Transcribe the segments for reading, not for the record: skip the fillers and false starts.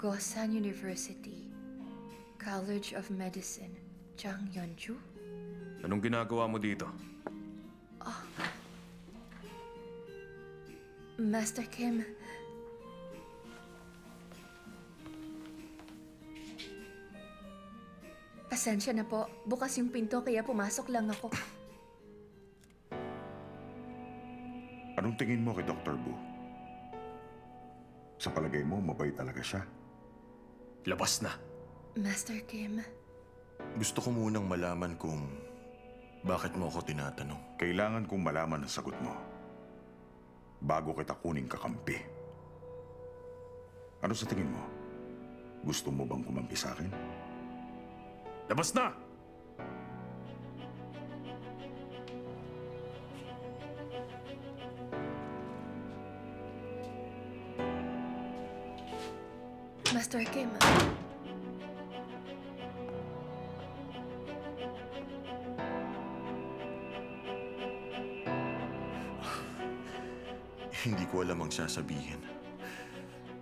Gosan University, College of Medicine, Jang Yeonju? Anong ginagawa mo dito? Master Kim, pasensya na po. Bukas yung pinto kaya pumasok lang ako. Anong tingin mo kay Dr. Bu? Sa palagay mo, mabait talaga siya. Labas na. Master Kim, Gusto ko munang malaman kung bakit mo ako tinatanong. Kailangan kong malaman ang sagot mo bago kita kuning kakampi. Ano sa tingin mo? Gusto mo bang kumampi sa akin? Labas na! Master Kim. Hindi ko alam ang sasabihin.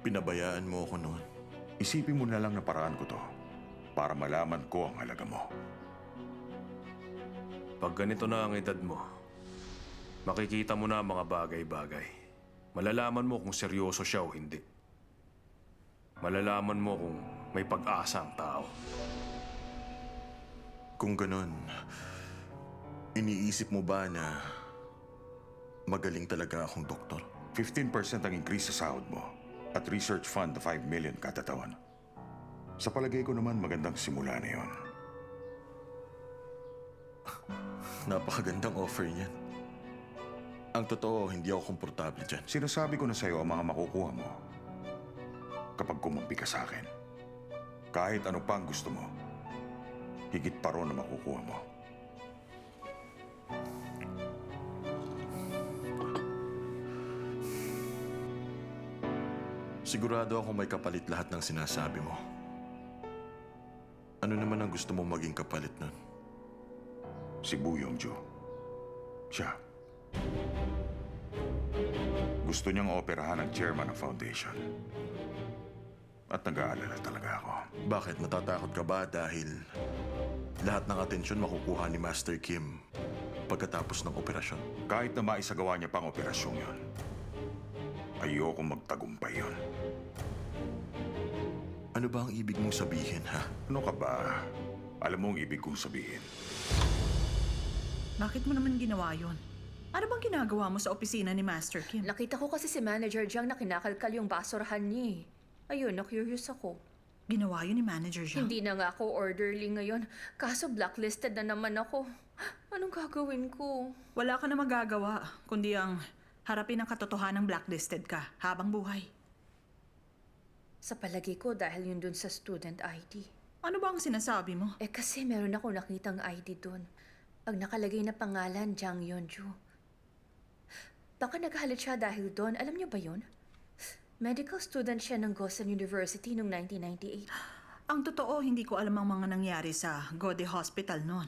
Pinabayaan mo ako noon. Isipin mo na lang na paraan ko to para malaman ko ang halaga mo. Pag ganito na ang edad mo, makikita mo na ang mga bagay-bagay. Malalaman mo kung seryoso siya o hindi. Malalaman mo kung may pag-asa ang tao. Kung ganon, iniisip mo ba na magaling talaga akong doktor? 15% ang increase sa sahod mo at research fund na 5 million kada taon. Sa palagay ko naman, magandang simula na yon. Napakagandang offer niyan. Ang totoo, hindi ako komportable dyan. Sinasabi ko na sa'yo ang mga makukuha mo kapag kumampi ka sa akin. Kahit ano pa ang gusto mo, higit pa ron na makukuha mo. Sigurado ako may kapalit lahat ng sinasabi mo. Ano naman ang gusto mo maging kapalit nun? Si Bu Yongju. Siya. Gusto niyang operahan ang chairman ng foundation. At nag-aalala talaga ako. Bakit? Natatakot ka ba dahil lahat ng atensyon makukuha ni Master Kim pagkatapos ng operasyon? Kahit na maisagawa niya pang operasyong yon, ayokong magtagumpay yon. Ano ba ang ibig mong sabihin, ha? Ano ka ba? Alam mo ang ibig kong sabihin. Bakit mo naman ginawa yun? Ano bang ginagawa mo sa opisina ni Master Kim? Nakita ko kasi si Manager Jiang na kinakalkal yung basurahan niya. Ayun, na-curious ako. Ginawa yun ni Manager Zhang? Hindi na nga ako orderly ngayon. Kaso blacklisted na naman ako. Anong gagawin ko? Wala ka na magagawa, kundi ang harapin ang katotohanang blacklisted ka habang buhay. Sa palagi ko dahil yun dun sa student ID. Ano ba ang sinasabi mo? Kasi meron ako nakitang ID dun. Ang nakalagay na pangalan, Jang Yeonju. Baka naghalit siya dahil doon. Alam niyo ba yun? Medical student siya ng Gosan University noong 1998. Ang totoo, hindi ko alam ang mga nangyari sa Gode Hospital noon.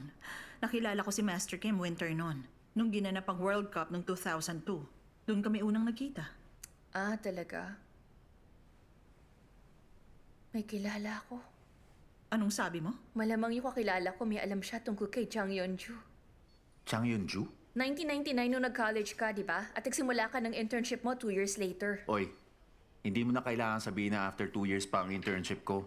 Nakilala ko si Master Kim winter noon, nung ginanap ang World Cup noong 2002. Doon kami unang nagkita. Ah, talaga? May kilala ako. Anong sabi mo? Malamang yung kakilala ko may alam siya tungkol kay Jang Yeonju. Chang Yunju? 1999 nung nag-college ka, di ba? At nagsimula ka ng internship mo 2 years later. Oy, hindi mo na kailangan sabihin na after 2 years pa ang internship ko.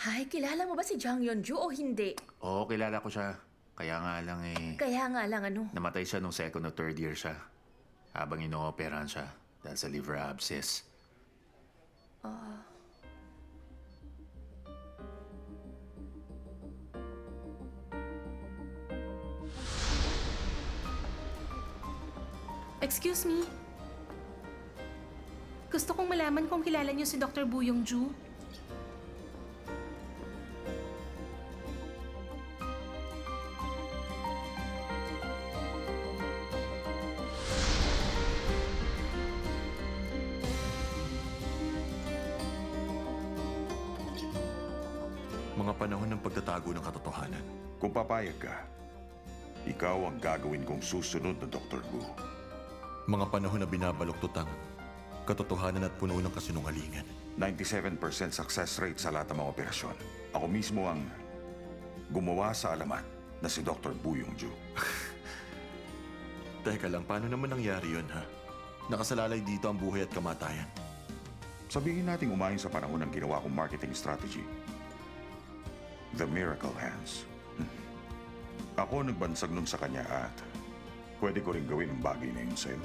Hay, kilala mo ba si Jang Yeonju o hindi? Oo, kilala ko siya. Kaya nga lang Kaya nga lang ano. namatay siya nung second o third year siya. Habang inooperahan siya dahil sa liver abscess. Excuse me? Gusto kong malaman kung kilala niyo si Dr. Bu Yongju. Mga panahon ng pagtatago ng katotohanan. Kung papayag ka, ikaw ang gagawin kong susunod na Dr. Bu. Mga panahon na binabaluktot ang katotohanan at puno ng kasinungalingan. 97% success rate sa lahat ng mga operasyon. Ako mismo ang gumawa sa alamat na si Dr. Buyong Ju. Teka lang, paano naman nangyari yun, ha? Nakasalalay dito ang buhay at kamatayan. Sabihin nating umayon sa panahon ng ginawa kong marketing strategy. The Miracle Hands. Ako nagbansag nun sa kanya at pwede ko rin gawin ang bagay na yun sa'yo.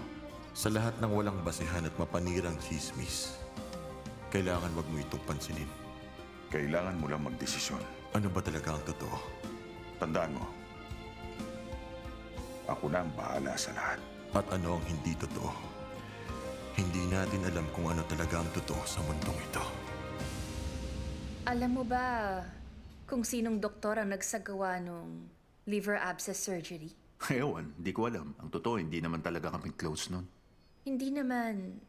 Sa lahat ng walang basihan at mapanirang chismis, kailangan wag mo itong pansinin. Kailangan mo lang magdesisyon. Ano ba talaga ang totoo? Tandaan mo, ako na ang bahala sa lahat. At ano ang hindi totoo? Hindi natin alam kung ano talaga ang totoo sa mundong ito. Alam mo ba kung sinong doktor ang nagsagawa nung liver abscess surgery? Ewan, di ko alam. Ang totoo, hindi naman talaga kami close nun. Hindi naman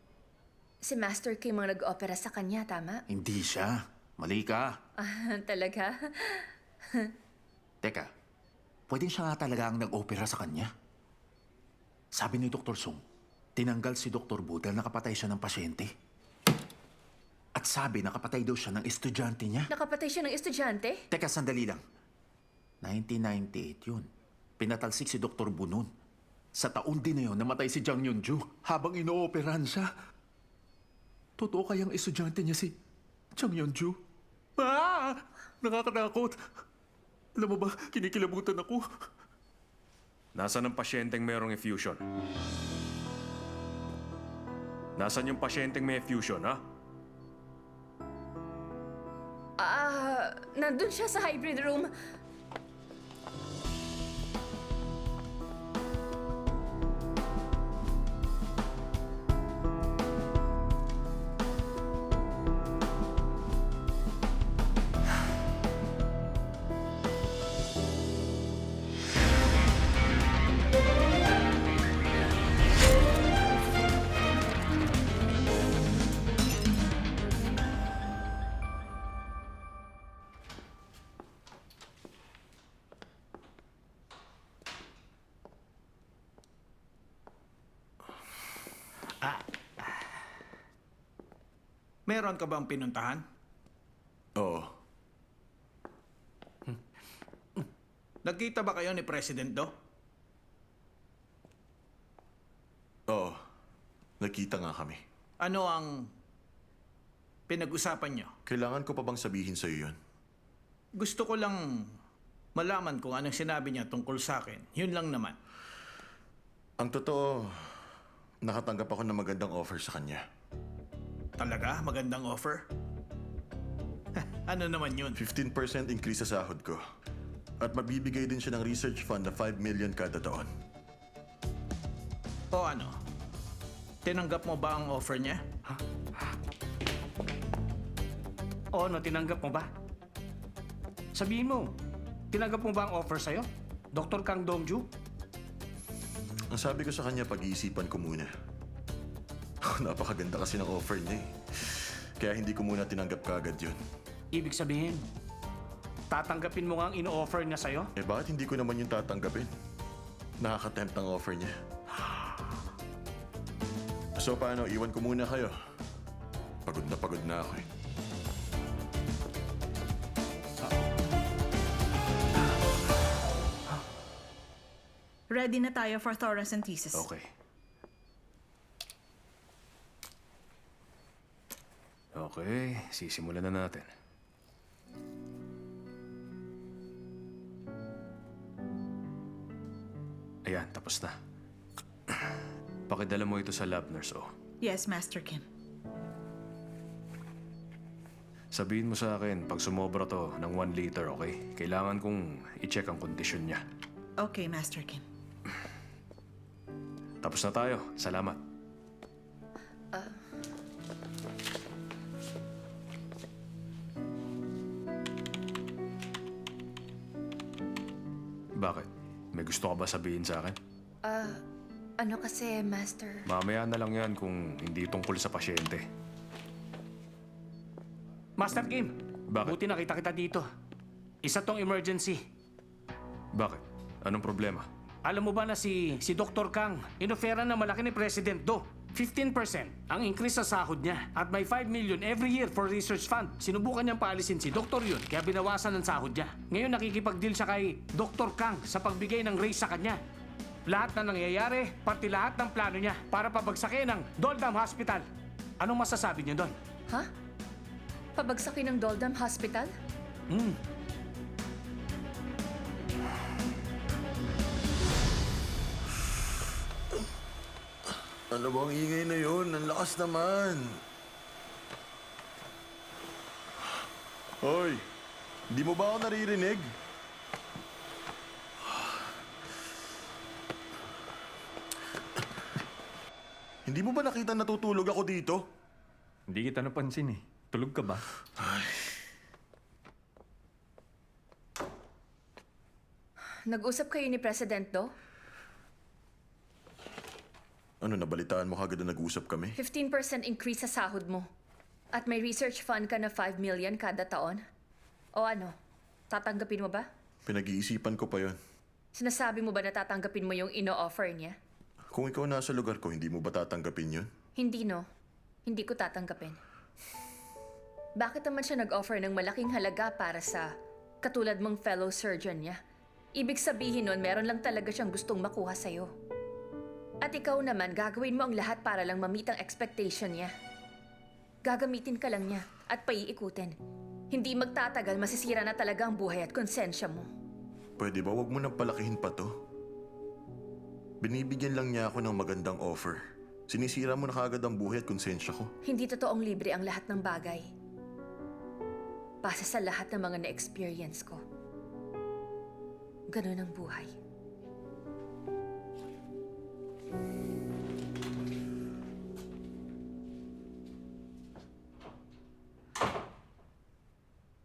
si Master Kim ang nag-opera sa kanya, tama? Hindi siya. Mali ka. Ah, talaga? Teka, pwedeng siya nga talaga ang nag-opera sa kanya? Sabi ni Dr. Sung, tinanggal si Dr. Bu dahil nakapatay siya ng pasyente. At sabi, nakapatay daw siya ng estudyante niya. Nakapatay siya ng estudyante? Teka, sandali lang. 1998 yun. Pinatalsik si Dr. Bu noon. Sa taon din na yun, namatay si Jang Yun-ju habang inooperahan siya. Totoo kayang estudyante niya si Jang Yun-ju? Ah! Nakakatakot. Alam mo ba, kinikilabutan ako. Nasaan ang pasyenteng mayroong effusion? Nasaan yung pasyenteng may effusion, ha? Nandun siya sa hybrid room. Meron ka bang pinuntahan? Oo. Nagkita ba kayo ni President Do? Oo. Nagkita nga kami. Ano ang pinag-usapan niyo? Kailangan ko pa bang sabihin sa'yo yun? Gusto ko lang malaman kung anong sinabi niya tungkol sa akin. Yun lang naman. Ang totoo, nakatanggap ako ng magandang offer sa kanya. Talaga? Magandang offer? Ano naman yun? 15% increase sa sahod ko. At mabibigay din siya ng research fund na 5 million kada taon. O ano? Tinanggap mo ba ang offer niya? O ano, tinanggap mo ba? Sabihin mo, tinanggap mo ba ang offer sa'yo? Dr. Kang Dongju? Ang sabi ko sa kanya, pag-iisipan ko muna. Napakaganda kasi ng offer niya eh. Kaya hindi ko muna tinanggap kaagad yun. Ibig sabihin, tatanggapin mo nga ang ino-offer niya sa'yo? Eh bakit hindi ko naman yung tatanggapin? Nakaka-tempt ang offer niya. So paano, iwan ko muna kayo. Pagod na ako eh. Ready na tayo for thoracentesis. Okay. Okay, sisimulan na natin. Ayan, tapos na. Pakidala mo ito sa lab nurse, oh. Yes, Master Kim. Sabihin mo sa akin, pag sumobra to ng 1 liter, okay? Kailangan kong i-check ang kondisyon niya. Okay, Master Kim. Tapos na tayo. Salamat. Bakit? May gusto ka ba sabihin sa akin? Ano kasi, Master? Mamaya na lang yan kung hindi tungkol sa pasyente. Master Kim, Bakit? buti nakita kita dito. Isa tong emergency. Bakit? Anong problema? Alam mo ba na si Dr. Kang, inofera na malaki ni President Do. 15% ang increase sa sahod niya at may 5 million every year for research fund. Sinubukan niyang paalisin si Dr. Yun kaya binawasan ang sahod niya. Ngayon nakikipag-deal siya kay Dr. Kang sa pagbigay ng raise sa kanya. Lahat na nangyayari, pati lahat ng plano niya para pabagsakin ang Doldam Hospital. Anong masasabi niyo doon? Ha? Pabagsakin ng Doldam Hospital? Ano bang ingay na yun? Ang lakas naman. Hoy, di mo ba ako naririnig? Hindi mo ba nakita natutulog ako dito? Hindi kita napansin eh. Tulog ka ba? Nag-usap kayo ni President Do? Ano, nabalitaan mo kagad na nag-usap kami? 15% increase sa sahod mo. At may research fund ka na 5 million kada taon? O ano? Tatanggapin mo ba? Pinag-iisipan ko pa yon. Sinasabi mo ba na tatanggapin mo yung ino-offer niya? Kung ikaw nasa lugar ko, hindi mo ba tatanggapin yun? Hindi no. Hindi ko tatanggapin. Bakit naman siya nag-offer ng malaking halaga para sa katulad mong fellow surgeon niya? Ibig sabihin nun, meron lang talaga siyang gustong makuha sa'yo. At ikaw naman, gagawin mo ang lahat para lang ma-meet ang expectation niya. Gagamitin ka lang niya at paiikutin. Hindi magtatagal, masisira na talaga ang buhay at konsensya mo. Pwede ba wag mo nang palakihin pa to? Binibigyan lang niya ako ng magandang offer. Sinisira mo na kagad ang buhay at konsensya ko. Hindi totoong libre ang lahat ng bagay. Base sa lahat ng mga na-experience ko. Ganun ang buhay.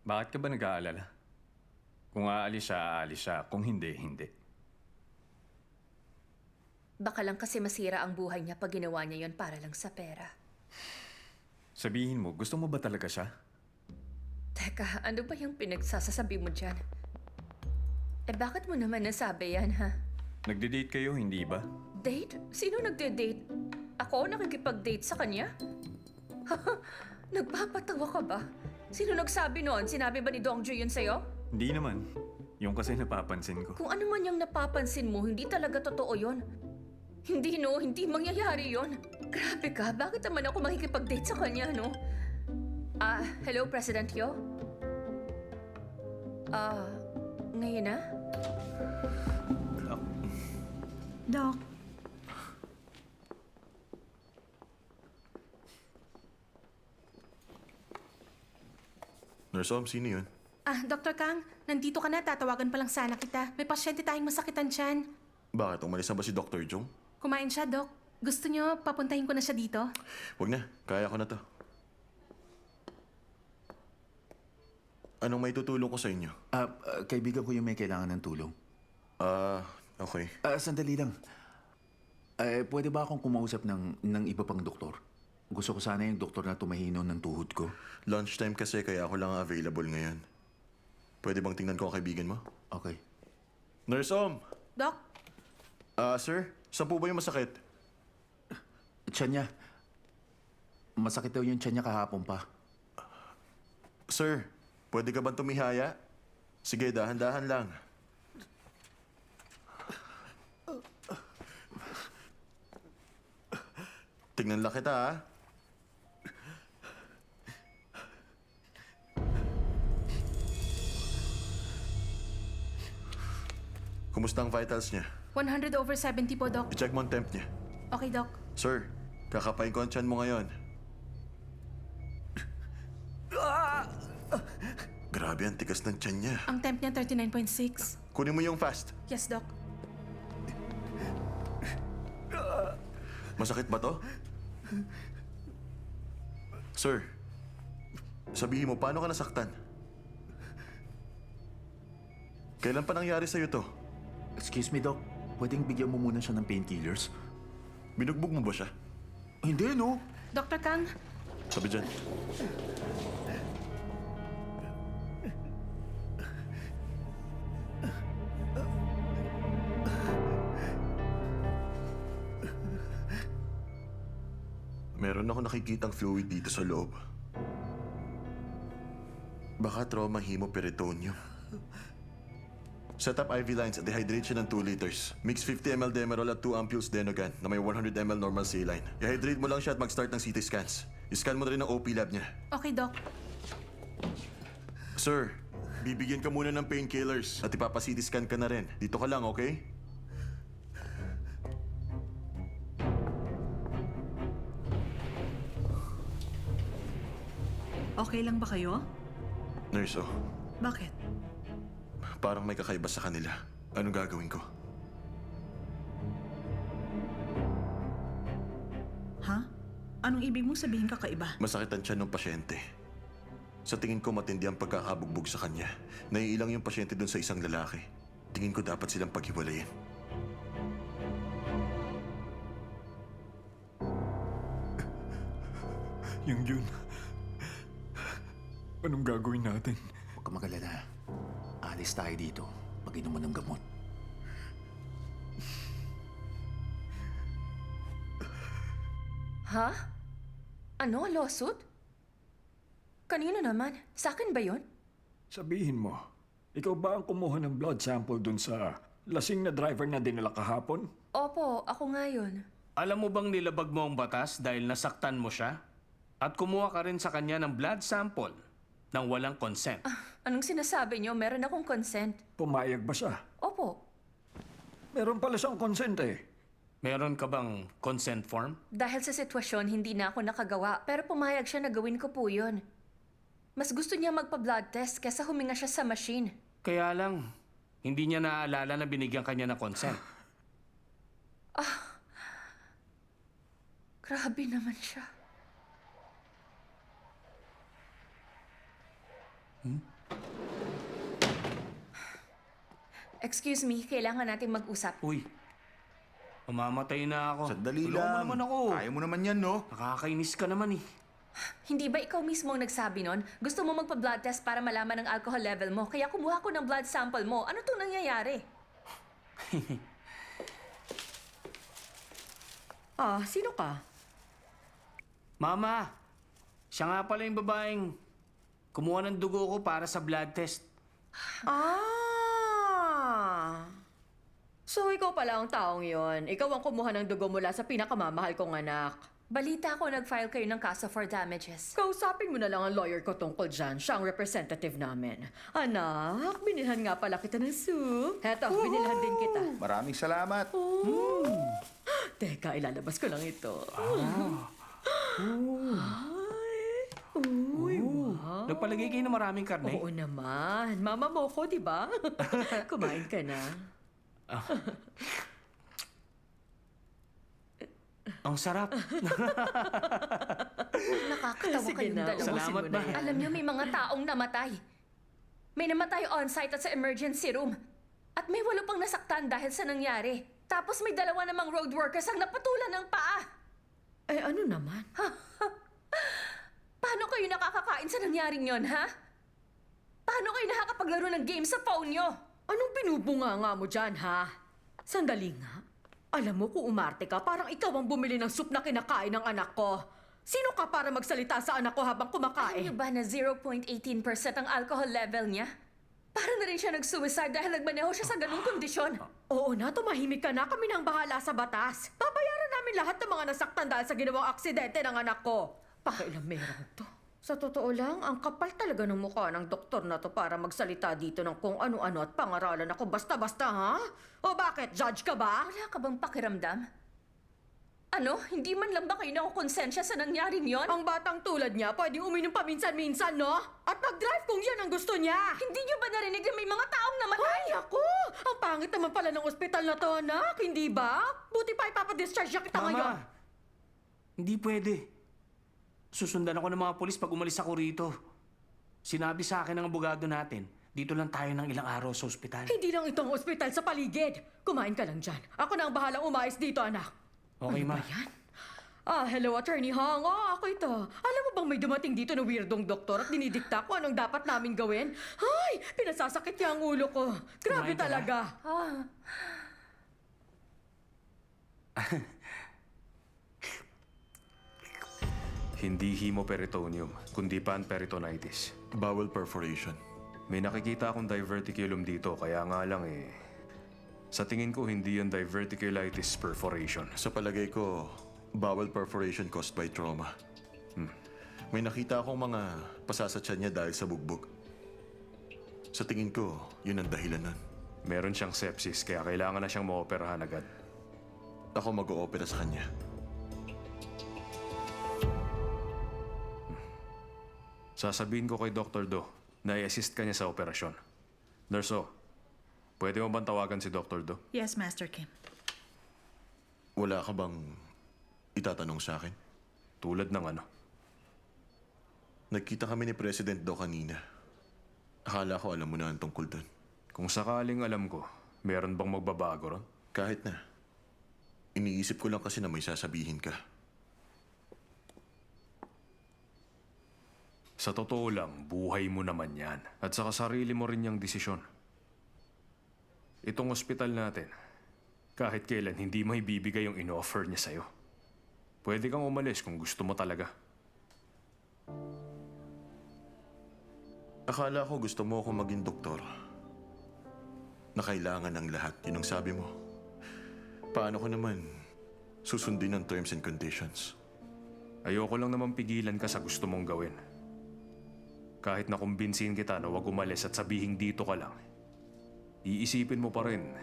Bakit ka ba nag-aalala? Kung aalis siya. Kung hindi, hindi. Baka lang kasi masira ang buhay niya pag ginawa niya yon para lang sa pera. Sabihin mo, gusto mo ba talaga siya? Teka, ano ba yung pinagsasasabi mo dyan? Eh bakit mo naman nasabi yan, ha? Nagde-date kayo, hindi ba? Date? Sino nagde-date? Ako nakikipag-date sa kanya? Nagpapatawa ka ba? Sino nagsabi noon? Sinabi ba ni Dongju yun sa'yo? Hindi naman. Yung kasi napapansin ko. Kung ano man yung napapansin mo, hindi talaga totoo yon. Hindi no, hindi mangyayari yon. Grabe ka, bakit naman ako makikipag-date sa kanya, no? Hello, President Yo? Ngayon na? Doc, Nurse Om, sino yun? Dr. Kang, nandito ka na. Tatawagan pa lang sana kita. May pasyente tayong masakitan tiyan. Bakit? Umalis na ba si Dr. Jong? Kumain siya, Doc. Gusto niyo papuntahin ko na siya dito? Wag na, kaya ko na to. Anong may tutulong ko sa inyo? Kaibigan ko yung may kailangan ng tulong. Okay. Sandali lang. Pwede ba akong kumausap ng iba pang doktor? Gusto ko sana yung doktor na tumahino ng tuhod ko. Lunchtime kasi kaya ako lang available ngayon. Pwede bang tingnan ko ang kaibigan mo? Okay. Nurse Om! Doc? Sir, saan po ba yung masakit? Tiyan niya. Masakit daw yung tiyan niya kahapon pa. Sir, pwede ka bang tumihaya? Sige, dahan-dahan lang. Tignan lang kita, ha? Kumusta ang vitals niya? 100/70 po, Doc. I-check mo ang temp niya. Okay, Doc. Sir, kakapain ko ang tiyan mo ngayon. Grabe, ang tigas ng tiyan niya. Ang temp niya 39.6. Kunin mo yung fast. Yes, Doc. Masakit ba to? Sir, sabihin mo, paano ka nasaktan? Kailan pa nangyari sa'yo to? Excuse me, Doc. Pwedeng bigyan mo muna siya ng painkillers? Binugbog mo ba siya? Hindi, no? Dr. Kang, Sabi dyan. Meron ako nakikitang fluid dito sa loob. Baka trauma hemoperitoneum. Set up IV lines at dehydrate siya ng 2 liters. Mix 50 ml Demerol at 2 ampules Denogan na may 100 ml normal saline. I-hydrate mo lang siya at mag-start ng CT scans. I-scan mo na rin ang OP lab niya. Okay, Doc. Sir, bibigyan ka muna ng painkillers at ipapa-CT scan ka na rin. Dito ka lang, okay? Okay lang ba kayo? Nurse, Bakit? parang may kakaiba sa kanila. Anong gagawin ko? Ha? Anong ibig mong sabihin kakaiba? Masakit ang tiyan ng pasyente. Sa tingin ko matindi ang pagkakabugbog sa kanya. Naiilang yung pasyente doon sa isang lalaki. Tingin ko dapat silang paghiwalayin. Yung yun. Anong gagawin natin? Huwag ka magalala. Alis tayo dito. Pag-inom mo ng gamot. Ha? Ano? Lawsuit? Kanino naman? Sa akin ba yun? Sabihin mo, ikaw ba ang kumuha ng blood sample dun sa lasing na driver na dinala kahapon? Opo, ako nga yun. Alam mo bang nilabag mo ang batas dahil nasaktan mo siya? At kumuha ka rin sa kanya ng blood sample nang walang consent. Anong sinasabi niyo? Meron akong consent. Pumayag ba siya? Opo. Meron pala siyang consent eh. Meron ka bang consent form? Dahil sa sitwasyon, hindi na ako nakagawa. Pero pumayag siya na gawin ko po yun. Mas gusto niya magpa-blood test kesa huminga siya sa machine. Kaya lang, hindi niya naaalala na binigyan kanya ng consent. Grabe naman siya. Excuse me, kailangan natin mag-usap. Uy, mamamatay na ako. Sandali Tulungan mo lang. naman ako. Kaya mo naman yan, no? Nakakainis ka naman eh. Hindi ba ikaw mismo ang nagsabi nun? Gusto mo magpa-blood test para malaman ang alcohol level mo, kaya kumuha ko ng blood sample mo. Ano to nangyayari? Sino ka? Mama, siya nga pala yung babaeng kumuha ng dugo ko para sa blood test. So, ikaw pala ang taong yon. Ikaw ang kumuha ng dugo mula sa pinakamamahal kong anak. Balita ko nag-file kayo ng kaso for damages. Kausapin mo na lang ang lawyer ko tungkol dyan. Siya ang representative namin. Anak, binilhan nga pala kita ng soup. Heto, binilhan din kita. Maraming salamat. Teka, ilalabas ko lang ito. Nagpalagay kayo ng maraming karne? Oo naman. Mama mo ko, di ba? Kumain ka na. Ang sarap. Nakakatawa Sige kayong na, dalawa. Salamat ba? Alam niyo, may mga taong namatay. May namatay on-site at sa emergency room. At may 8 pang nasaktan dahil sa nangyari. Tapos may 2 namang road workers ang napatulan ng paa. Eh, ano naman? Paano kayo nakakakain sa nangyaring yon, ha? Paano kayo nakakapaglaro ng game sa phone nyo? Anong binubunga mo dyan, ha? Sandali nga. Alam mo, kung umarte ka, parang ikaw ang bumili ng soup na kinakain ng anak ko. Sino ka para magsalita sa anak ko habang Alam kumakain? niyo ba na 0.18% ang alcohol level niya? Para na rin siya nag-suicide dahil nagmaneho siya sa ganung kondisyon. Oo na, tumahimik ka na. Kami nang bahala sa batas. Babayaran namin lahat ng mga nasaktan dahil sa ginawang aksidente ng anak ko. Pakialam meron to. Sa totoo lang, ang kapal talaga ng mukha ng doktor na to para magsalita dito ng kung ano-ano at pangaralan ako basta-basta, ha? O bakit? Judge ka ba? Wala ka bang pakiramdam? Ano? Hindi man lang ba kayo nakukonsensya sa nangyaring yon? Ang batang tulad niya, pwedeng uminom paminsan-minsan, no? At mag-drive kung yan ang gusto niya. Hindi niyo ba narinig na may mga taong namatay? Ay, ako! Ang pangit naman pala ng ospital na to, anak. Hindi ba? Buti pa ipapadischarge kita ngayon. Mama, hindi pwede. Susundan ako ng mga polis pag umalis ako rito. Sinabi sa akin ng abogado natin, dito lang tayo ng ilang araw sa ospital. Hindi lang itong ospital sa paligid. Kumain ka lang dyan. Ako na ang bahalang umayos dito, anak. Okay, ma. Ano ba yan? Hello, Attorney Hong. Ako ito. Alam mo bang may dumating dito na weirdong doktor at dinidikta ko anong dapat namin gawin? Ay, pinasasakit niya ang ulo ko. Grabe Kumain ka talaga. Hindi hemoperitoneum, kundi panperitonitis. Bowel perforation. May nakikita akong diverticulum dito, kaya nga lang sa tingin ko hindi yung diverticulitis perforation. Sa palagay ko, bowel perforation caused by trauma. May nakita akong mga pasasatyan niya dahil sa bugbog. Sa tingin ko, yun ang dahilan nun. Meron siyang sepsis, kaya kailangan na siyang maoperahan agad. Ako mag-o-opera sa kanya. Sasabihin ko kay Dr. Do na i-assist ka niya sa operasyon. Nurse O, pwede mo bang tawagan si Dr. Do? Yes, Master Kim. Wala ka bang itatanong sa akin? Tulad ng ano? Nagkita kami ni President Do kanina. Akala ko alam mo na ang tungkol doon. Kung sakaling alam ko, meron bang magbabago ron? Kahit na. Iniisip ko lang kasi na may sasabihin ka. Sa totoo lang, buhay mo naman yan. At saka sarili mo rin yung desisyon. Itong ospital natin, kahit kailan hindi may bibigay yung in-offer niya sa'yo. Pwede kang umalis kung gusto mo talaga. Akala ko gusto mo akong maging doktor. Na kailangan ng lahat, yun ang sabi mo. Paano ko naman susundin ang terms and conditions? Ayoko lang naman pigilan ka sa gusto mong gawin. Kahit na kumbinsihin kita na huwag umalis at sabihin dito ka lang, iisipin mo pa rin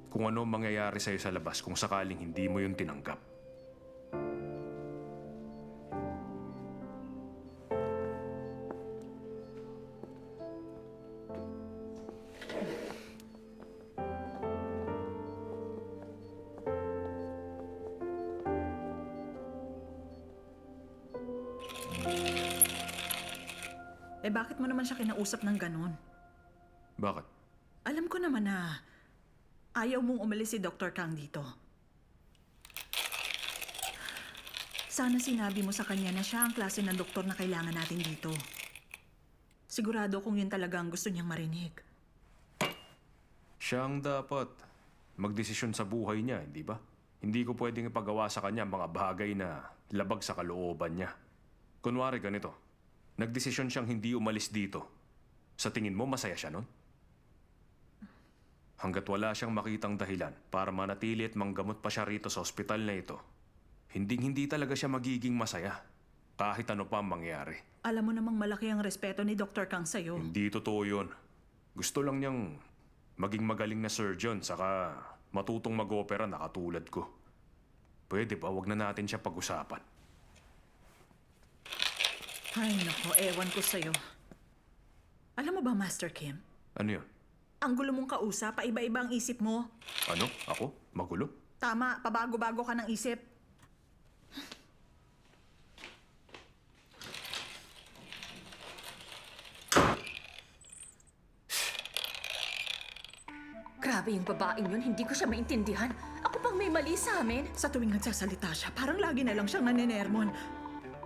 kung ano mangyayari sa'yo sa labas kung sakaling hindi mo yun tinanggap. Bakit mo naman siya kinausap ng ganon? Bakit? Alam ko naman na ayaw mong umalis si Dr. Kang dito. Sana sinabi mo sa kanya na siya ang klase ng doktor na kailangan natin dito. Sigurado kung yun talaga ang gusto niyang marinig. Siya ang dapat magdesisyon sa buhay niya, hindi ba? Hindi ko pwedeng ipagawa sa kanya mga bagay na labag sa kalooban niya. Kunwari ganito, nagdesisyon siyang hindi umalis dito. Sa tingin mo, masaya siya nun? Hanggat wala siyang makitang dahilan para manatili at manggamot pa siya rito sa ospital na ito, hindi talaga siya magiging masaya. Kahit ano pa ang mangyari. Alam mo namang malaki ang respeto ni Dr. Kang sa'yo. Hindi totoo yun. Gusto lang niyang maging magaling na surgeon saka matutong mag-opera na katulad ko. Pwede ba wag na natin siya pag-usapan? Ay, nako, ewan ko sa'yo. Alam mo ba, Master Kim? Ano yun? Ang gulo mong kausap, paiba-iba ang isip mo. Ano? Ako? Magulo? Tama, pabago-bago ka ng isip. Grabe yung babaeng yun, hindi ko siya maintindihan. Ako pang may mali sa amin. Sa tuwing nagsasalita siya, parang lagi na lang siyang nanenermon.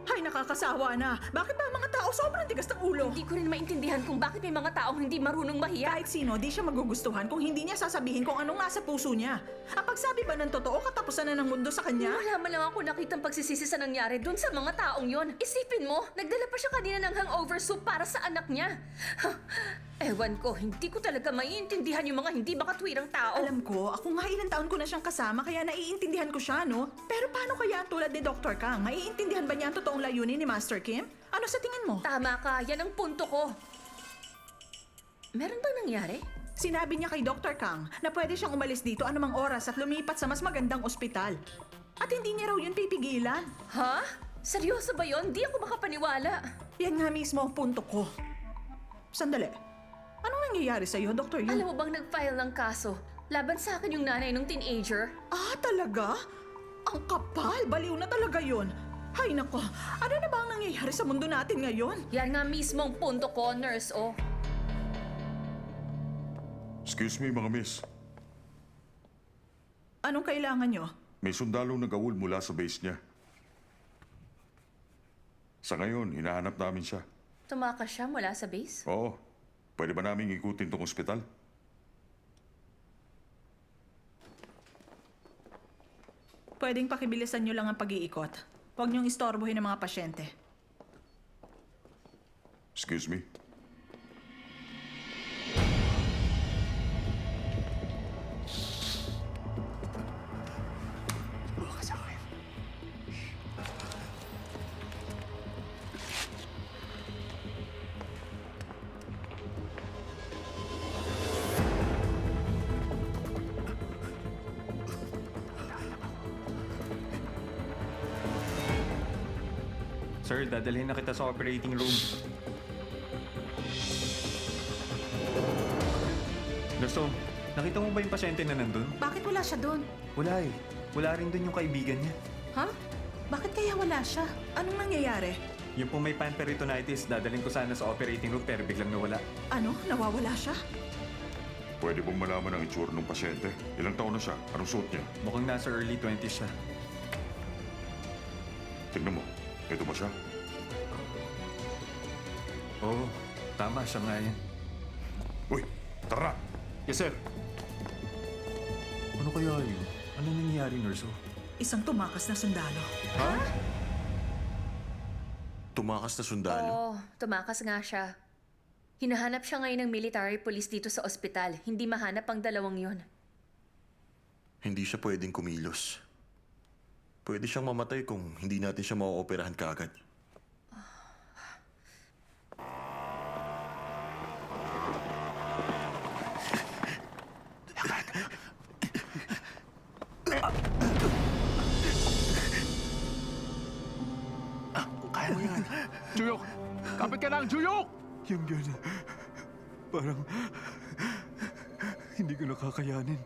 Ay, nakakasawa na. Bakit ba ang mga tao sobrang tigas ng ulo? Hindi ko rin maintindihan kung bakit may mga taong hindi marunong mahiya. Kahit sino, di siya magugustuhan kung hindi niya sasabihin kung anong nasa puso niya. Ang pagsabi ba ng totoo, katapusan na ng mundo sa kanya? Wala man lang ako nakitang pagsisisi sa nangyari dun sa mga taong yon. Isipin mo, nagdala pa siya kanina ng hangover soup para sa anak niya. Ewan ko, hindi ko talaga maiintindihan yung mga hindi makatwirang tao. Alam ko, ako nga ilang taon ko na siyang kasama kaya naiintindihan ko siya, no? Pero paano kaya ang tulad ni Dr. Kang? Maiintindihan ba niya ang totoong layunin ni Master Kim? Ano sa tingin mo? Tama ka, yan ang punto ko. Meron bang nangyari? Sinabi niya kay Dr. Kang na pwede siyang umalis dito anumang oras at lumipat sa mas magandang ospital. At hindi niya raw yun pipigilan. Ha? Seryoso ba yon? Di ako makapaniwala. Yan nga mismo ang punto ko. Sandali. Anong nangyayari sa'yo, Dr. Yu? Alam mo bang nag-file ng kaso? Laban sa akin yung nanay ng teenager. Ah, talaga? Ang kapal! Baliw na talaga yun. Hay nako, ano na ba ang nangyayari sa mundo natin ngayon? Yan nga mismo ang punto ko, Nurse O. Excuse me, mga miss. Anong kailangan nyo? May sundalong nag-awol mula sa base niya. Sa ngayon, hinahanap namin siya. Tumakas siya mula sa base? Oo. Pwede ba namin ikutin tong ospital? Pwedeng pakibilisan nyo lang ang pag-iikot. Huwag niyong istorbohin ang mga pasyente. Excuse me? Sir, dadalhin na kita sa operating room. Gusto, nakita mo ba yung pasyente na nandun? Bakit wala siya doon? Wala eh. Wala rin dun yung kaibigan niya. Ha? Bakit kaya wala siya? Anong nangyayari? Yung po may panperitonitis, dadalhin ko sana sa operating room pero biglang nawala. Ano? Nawawala siya? Pwede bang malaman ang itsura ng pasyente? Ilang taon na siya? Anong suot niya? Mukhang nasa early 20s siya. Tignan mo. Ito ba siya? Oo, tama siya nga yan. Uy, tara! Yes, sir. Ano kaya yun? Ano nangyayari, Nurso? Isang tumakas na sundalo. Tumakas na sundalo? Oo, tumakas nga siya. Hinahanap siya ngayon ng military police dito sa ospital. Hindi mahanap ang dalawang yun. Hindi siya pwedeng kumilos. Pwede siyang mamatay kung hindi natin siya mauoperahan kaagad. Kaya mo yan. Juyok! Kapit ka lang, Juyok! Yung gano'n, parang hindi ko nakakayanin.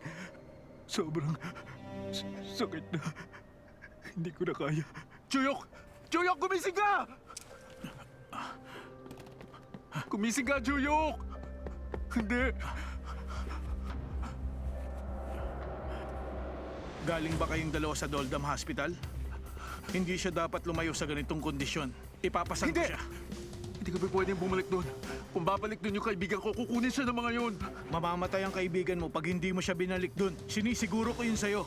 Sobrang sakit na. Hindi ko na kaya. Juyok! Juyok, gumising ka! Gumising ka, Juyok! Hindi. Galing ba kayong dalawa sa Doldam Hospital? Hindi siya dapat lumayo sa ganitong kondisyon. Ipapasan ko Hindi! siya. Hindi ka ba pwedeng bumalik doon? Kung babalik doon yung kaibigan ko, kukunin siya ng mga yun. Mamamatay ang kaibigan mo pag hindi mo siya binalik dun. Sinisiguro ko yun sa'yo.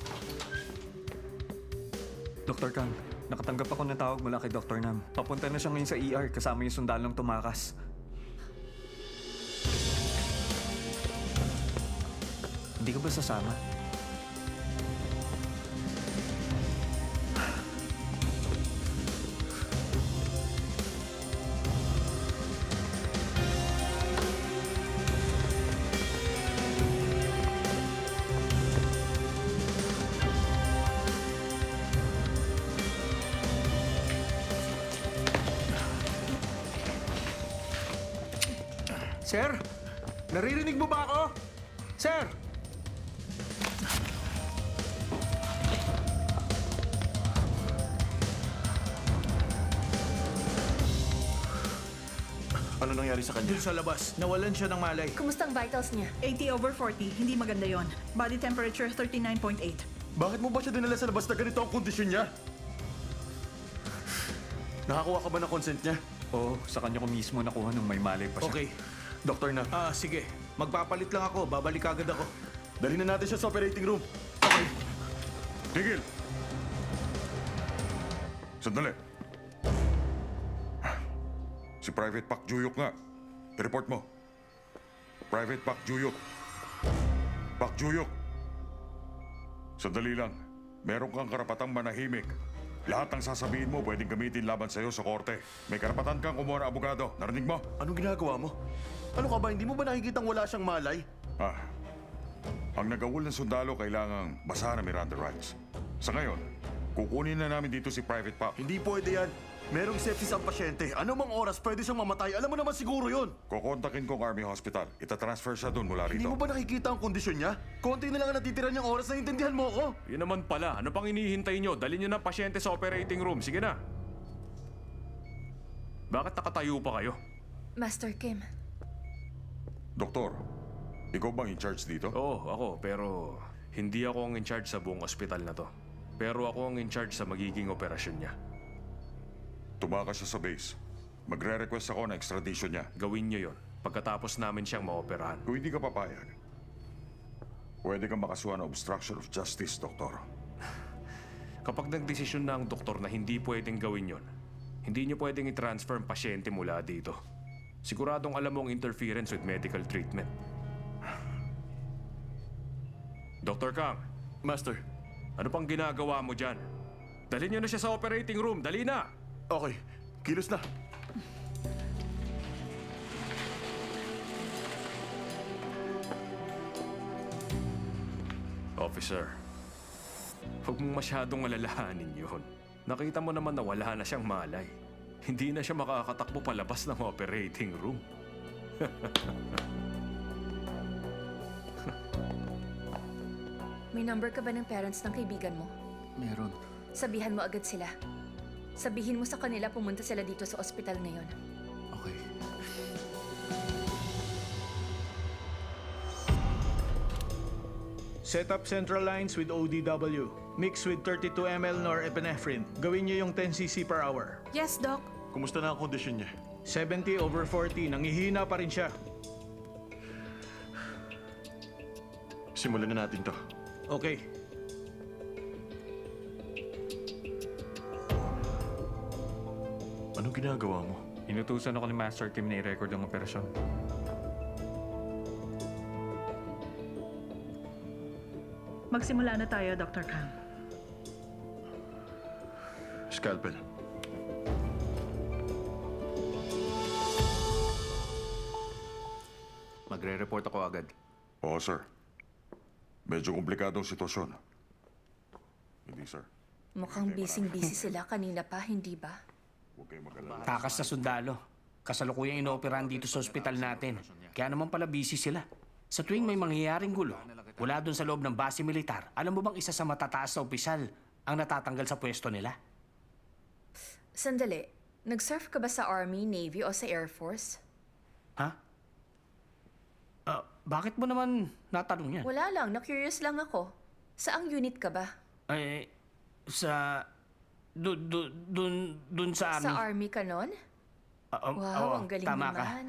Dr. Kang, nakatanggap ako ng tawag mula kay Dr. Nam. Papunta na siya ngayon sa ER kasama yung sundalong tumakas. Hindi ka ba sasama? Sir? Naririnig mo ba ako? Sir? Ano nangyari sa kanya? Dun sa labas, nawalan siya ng malay. Kumusta ang vitals niya? 80/40. Hindi maganda yon. Body temperature 39.8. Bakit mo ba siya dinala sa labas na ganito ang kondisyon niya? Nakakuha ka ba ng consent niya? Oo, sa kanya ko mismo nakuha nung may malay pa siya. Okay. Doktor na. Sige. Magpapalit lang ako. Babalik agad ako. Dali na natin siya sa operating room. Tigil! Sandali. Si Private Pak Juyok nga. I-report mo. Private Pak Juyok. Pak Juyok. Sandali lang. Meron kang karapatang manahimik. Lahat ng sasabihin mo pwedeng gamitin laban sa'yo sa korte. May karapatan kang kumuha ng abogado. Narinig mo? Anong ginagawa mo? Ano ka ba? Hindi mo ba nakikitang wala siyang malay? Ang nagawal ng sundalo kailangang basahan ang Miranda rights. Sa ngayon, kukunin na namin dito si Private Pak. Hindi pwede yan. Merong sepsis ang pasyente. Ano mang oras pwede siyang mamatay? Alam mo naman siguro yun. Kukontakin ko ang Army Hospital. Itatransfer siya doon mula Hindi rito. mo ba nakikita ang kondisyon niya? Konti na lang ang natitira niyang oras. Naiintindihan mo ako? Yun naman pala. Ano pang inihintay nyo? Dalhin nyo ng pasyente sa operating room. Sige na. Bakit nakatayo pa kayo? Master Kim, Doktor, ikaw bang in charge dito? Oo, ako. Pero hindi ako ang in charge sa buong ospital na to. Pero ako ang in charge sa magiging operasyon niya. Tumakas siya sa base. Magre-request ako na extradition niya. Gawin niyo yon pagkatapos namin siyang maoperahan. Kung hindi ka papayag, pwede kang makasuhan ng obstruction of justice, Doktor. Kapag nagdesisyon na ang doktor na hindi pwedeng gawin yon, hindi niyo pwedeng i-transfer ang pasyente mula dito. Siguradong alam mo ang interference with medical treatment. Dr. Kang, Master. ano pang ginagawa mo dyan? Dalhin niyo na siya sa operating room. Dali na! Okay, kilos na. Officer, huwag mong masyadong alalahanin yun. Nakita mo naman na wala na siyang malay. Hindi na siya makakatakbo palabas ng operating room. May number ka ba ng parents ng kaibigan mo? Meron. Sabihan mo agad sila. Sabihin mo sa kanila pumunta sila dito sa ospital ngayon. Okay. Set up central lines with ODW. Mix with 32 ml norepinephrine. Gawin niyo yung 10 cc per hour. Yes, Doc. Kumusta na ang kondisyon niya? 70/40. Nangihina pa rin siya. Simulan na natin to. Okay. Anong ginagawa mo? Inutusan ako ni Master Kim na i-record ang operasyon. Magsimula na tayo, Dr. Kang. Scalpel. Magre-report ako agad. Oo, sir. Medyo komplikadong sitwasyon. Hindi, sir. Mukhang busy-busy sila kanina pa, hindi ba? Huwag kayong mag-alala. Takas na sundalo. Kasalukuyang inooperahan dito sa ospital natin. Kaya naman pala busy sila. Sa tuwing may mangyayaring gulo, wala doon sa loob ng base militar, alam mo bang isa sa matataas na opisyal ang natatanggal sa pwesto nila? Sandali, nag-surf ka ba sa Army, Navy o sa Air Force? Ha? Bakit mo naman natanong yan? Wala lang, na-curious lang ako. Saang unit ka ba? Sa... Dun sa Army. Sa Army ka nun? Wow, ang galing tama naman.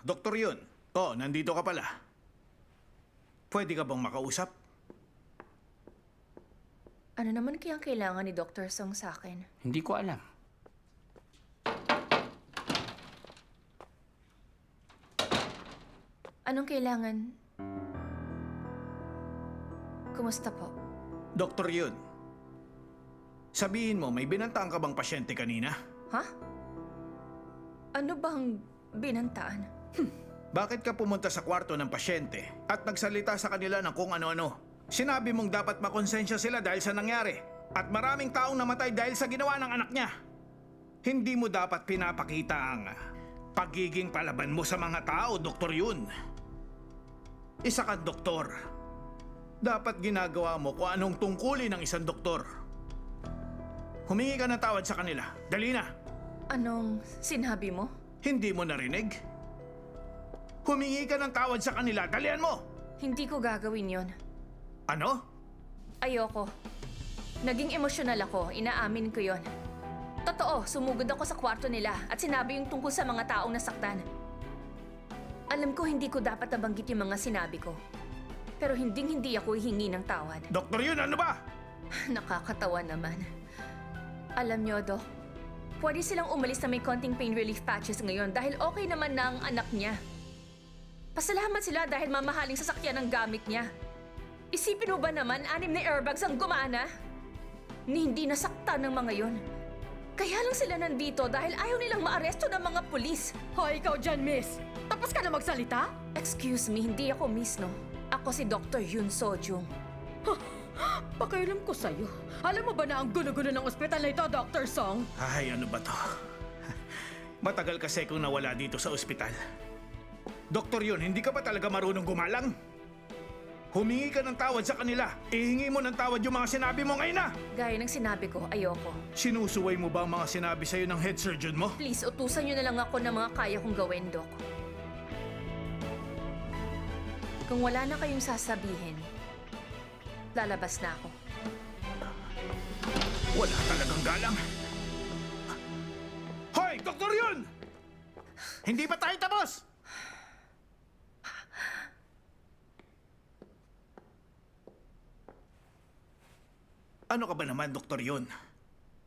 Doktor yun. Oh, nandito ka pala. Pwede ka bang makausap? Ano naman kayang kailangan ni Dr. Song sa akin? Hindi ko alam. Anong kailangan? Kumusta po? Doktor yun. Sabihin mo, may binantaan ka bang pasyente kanina? Ha? Ano bang binantaan? Bakit ka pumunta sa kwarto ng pasyente at nagsalita sa kanila ng kung ano-ano? Sinabi mong dapat makonsensya sila dahil sa nangyari at maraming taong namatay dahil sa ginawa ng anak niya. Hindi mo dapat pinapakita ang pagiging palaban mo sa mga tao, Doktor Yun. Isa kang doktor. Dapat ginagawa mo kung anong tungkulin ng isang doktor. Humingi ka ng tawad sa kanila. Dali na. Anong sinabi mo? Hindi mo narinig? Humingi ka ng tawad sa kanila. Dalian mo! Hindi ko gagawin yon. Ano? Ayoko. Naging emosyonal ako. Inaamin ko yon. Totoo, sumugod ako sa kwarto nila at sinabi yung tungkol sa mga taong nasaktan. Alam ko hindi ko dapat nabanggit yung mga sinabi ko. Pero hindi ako hihingi ng tawad. Doktor Yun, ano ba? Nakakatawa naman. Alam nyo, Doc, pwede silang umalis na may konting pain relief patches ngayon dahil okay naman na ang anak niya. Pasalamat sila dahil mamahaling sasakyan ang gamit niya. Isipin mo ba naman 6 na airbags ang gumana? Ni hindi nasaktan ng mga yon. Kaya lang sila nandito dahil ayaw nilang maaresto ng mga pulis. Hoy, ikaw dyan, miss! Tapos ka na magsalita? Excuse me, hindi ako miss, no? Ako si Dr. Yoon Sojung. Pakialam ko sa'yo. Alam mo ba na ang gulo-gulo ng ospital na ito, Dr. Song? Ay, ano ba to? Matagal kasi kung nawala dito sa ospital. Doktor Yun, hindi ka ba talaga marunong gumalang? Humingi ka ng tawad sa kanila. Ihingi mo ng tawad yung mga sinabi mo ngayon na! Gaya ng sinabi ko, ayoko. Sinusuway mo ba ang mga sinabi sa'yo ng head surgeon mo? Please, utusan niyo na lang ako ng mga kaya kong gawin, Doc. Kung wala na kayong sasabihin, lalabas na ako. Wala talagang galang. Hoy, Doktor Yun! Hindi pa tayo tapos! Ano ka ba naman, Doktor Yun?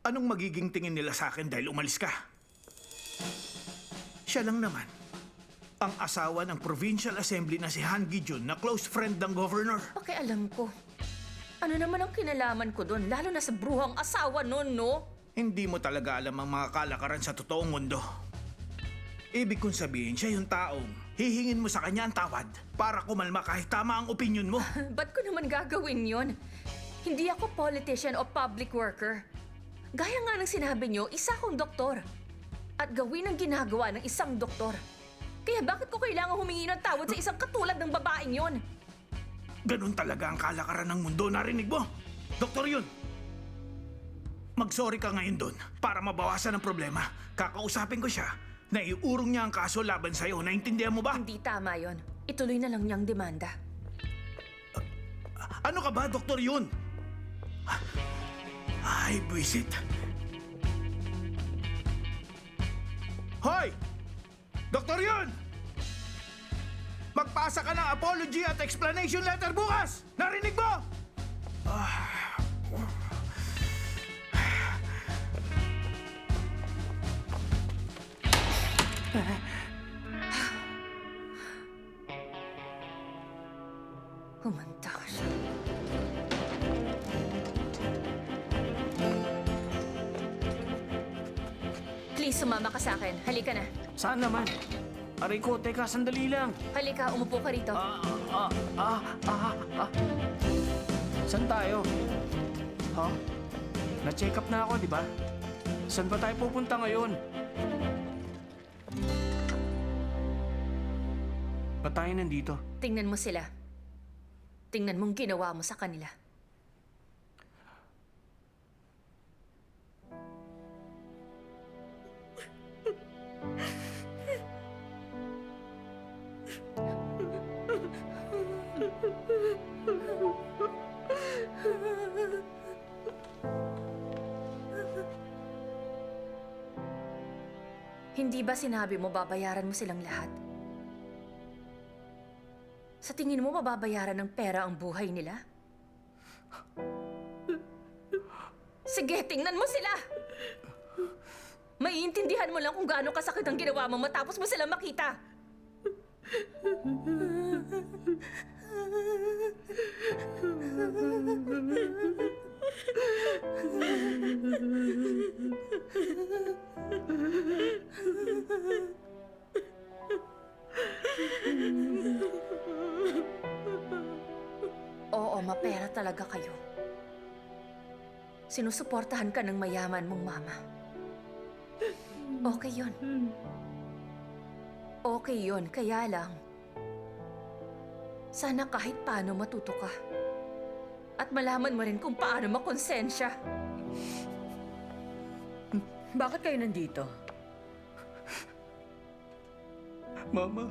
Anong magiging tingin nila sa akin dahil umalis ka? Siya lang naman. Ang asawa ng Provincial Assembly na si Han Gi-jun na close friend ng governor. Pakialam ko. Ano naman ang kinalaman ko doon, lalo na sa bruhang asawa noon, no? Hindi mo talaga alam ang mga kalakaran sa totoong mundo. Ibig kong sabihin, siya yung taong hihingin mo sa kanya ang tawad para kumalma kahit tama ang opinion mo. Ba't ko naman gagawin yon? Hindi ako politician o public worker. Gaya nga ng sinabi niyo, isa akong doktor. At gawin ang ginagawa ng isang doktor. Kaya bakit ko kailangan humingi ng tawad sa isang katulad ng babaeng yon? Ganun talaga ang kalakaran ng mundo, narinig mo? Doktor Yun, mag-sorry ka ngayon doon para mabawasan ang problema. Kakausapin ko siya na iurong niya ang kaso laban sa'yo. Naintindihan mo ba? Hindi tama yon. Ituloy na lang niyang demanda. Ano ka ba, Doktor Yun? Ay, buwisit. Hoy! Doktor Yun! Magpasa ka ng apology at explanation letter bukas! Narinig mo? Humanta ka siya. Please, sumama ka sa akin. Halika na. Saan naman? Aray ko, teka, sandali lang. Halika, umupo ka rito. Saan tayo? Ha? Na-check up na ako, di ba? Saan ba tayo pupunta ngayon? Ba't tayo nandito? Tingnan mo sila. Tingnan mong ginawa mo sa kanila. Hindi ba sinabi mo babayaran mo silang lahat? Sa tingin mo mababayaran ng pera ang buhay nila? Sige, tingnan mo sila! Maiintindihan mo lang kung gaano kasakit ang ginawa mo matapos mo silang makita. Oo, mapera talaga kayo. Sinusuportahan ka ng mayaman mong mama. Okay yun. Okay yun, kaya lang. Sana kahit paano matuto ka. At malaman mo rin kung paano makonsensya. Bakit kayo nandito? Mama.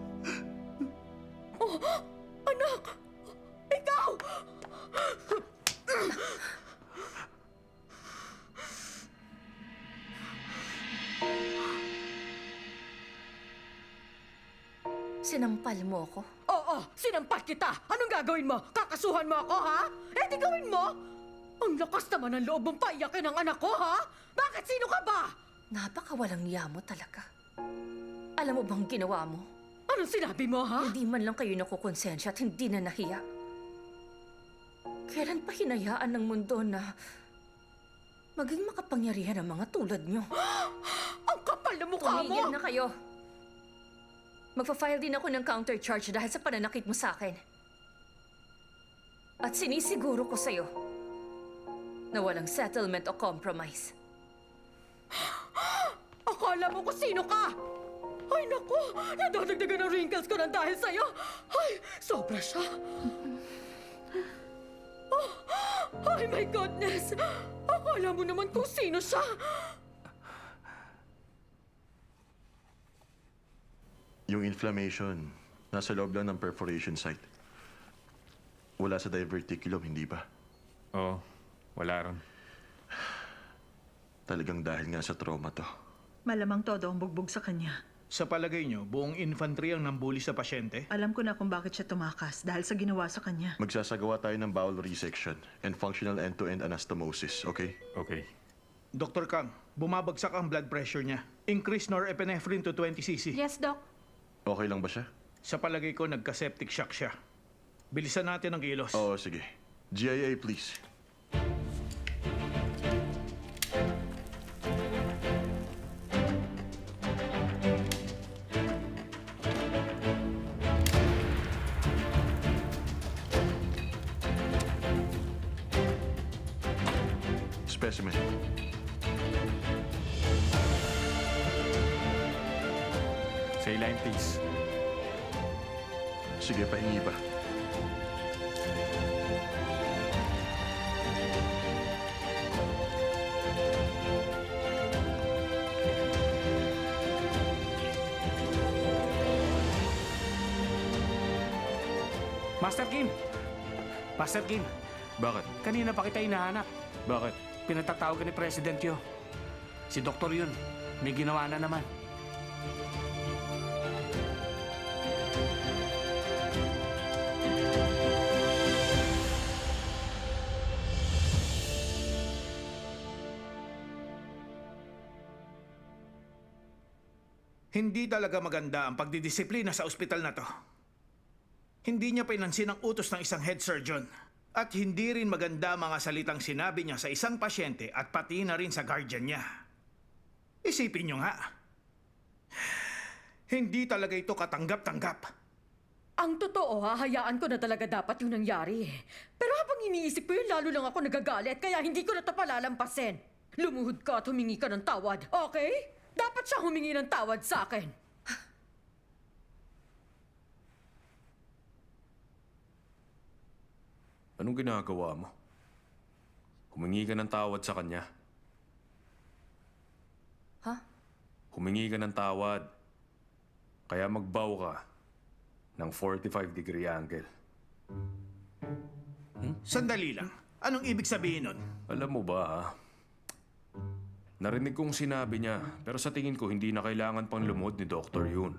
Oh, anak! Ikaw! Sinampal mo ako? Oo, sinampal kita! Anong gagawin mo? Kakasuhan mo ako, ha? Eh, di gawin mo! Ang lakas naman ng loob mong paiyakin ang anak ko, ha? Bakit? Sino ka ba? Napakawalang niya mo talaga. Alam mo bang ginawa mo? Anong sinabi mo, ha? Hindi man lang kayo nakukonsensya at hindi na nahiya. Kailan pa hinayaan ng mundo na maging makapangyarihan ang mga tulad nyo? Ang kapal na mukha mo! Tumigil na kayo! Magpa-file din ako ng countercharge dahil sa pananakit mo sa akin. At sinisiguro ko sa'yo na walang settlement o compromise. Akala mo kung sino ka! Ay, naku! Nadadagdagan ng wrinkles ko ng dahil sa'yo! Ay, sobra siya! Oh, ay, my goodness! Akala mo naman kung sino siya! Yung inflammation, nasa loob lang ng perforation site. Wala sa diverticulum, hindi ba? Oo, wala ron. Talagang dahil nga sa trauma to. Malamang todo ang bugbog sa kanya. Sa palagay nyo, buong infantry ang nambuli sa pasyente? Alam ko na kung bakit siya tumakas dahil sa ginawa sa kanya. Magsasagawa tayo ng bowel resection and functional end-to-end anastomosis, okay? Okay. Dr. Kang, bumabagsak ang blood pressure niya. Increase norepinephrine to 20 cc. Yes, Doc. Okay lang ba siya? Sa palagay ko, nagka-septic shock siya. Bilisan natin ang kilos. Oo, sige. GIA, please. Specimen. Saline, please. Sige, pahingi pa. Master Kim! Master Kim, Bakit? kanina pa kita hinahanap. Bakit? Pinatatawag ni President Yo. Si Doktor yun, may ginawa na naman. Hindi talaga maganda ang pagdidisiplina sa ospital na to. Hindi niya pinansin ang utos ng isang head surgeon. At hindi rin maganda mga salitang sinabi niya sa isang pasyente at pati na rin sa guardian niya. Isipin niyo nga. Hindi talaga ito katanggap-tanggap. Ang totoo, hahayaan ko na talaga dapat yung nangyari. Pero habang iniisip ko yun, lalo lang ako nagagalit, kaya hindi ko na ito palalampasin. Lumuhod ka at humingi ka ng tawad, okay? Dapat siya humingi ng tawad sa akin. Anong ginagawa mo? Humingi ka ng tawad sa kanya. Ha? Humingi ka ng tawad. Kaya magbow ka ng 45-degree angle. Sandali lang. Anong ibig sabihin nun? Alam mo ba, ha? Narinig kong sinabi niya, pero sa tingin ko hindi na kailangan pang lumuhod ni Dr. Yun.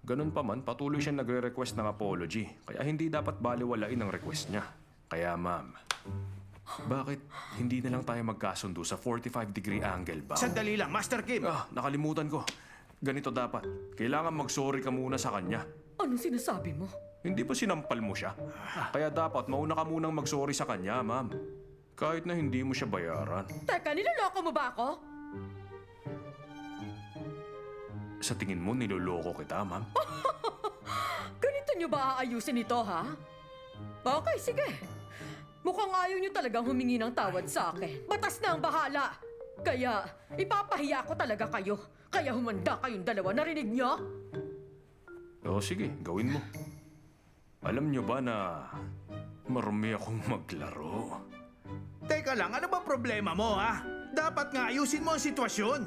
Ganun pa man, patuloy siya nagre-request ng apology, kaya hindi dapat baliwalain ang request niya. Kaya ma'am, bakit hindi na lang tayo magkasundo sa 45-degree angle ba? Sandali lang, Master Kim. Nakalimutan ko. Ganito dapat. Kailangan mag-sorry ka muna sa kanya. Anong sinasabi mo? Hindi ba sinampal mo siya? Kaya dapat mauna ka munang mag-sorry sa kanya, ma'am. Kahit na hindi mo siya bayaran. Teka, niloloko mo ba ako? Sa tingin mo, niloloko kita, ma'am? Ganito niyo ba aayusin ito, ha? Okay, sige. Mukhang ayaw niyo talagang humingi ng tawad sa akin. Batas na ang bahala. Kaya, ipapahiya ko talaga kayo. Kaya humanda kayong dalawa. Narinig niyo? O sige, gawin mo. Alam niyo ba na marumi akong maglaro? Teka lang, ano ba problema mo, ha? Dapat nga ayusin mo ang sitwasyon.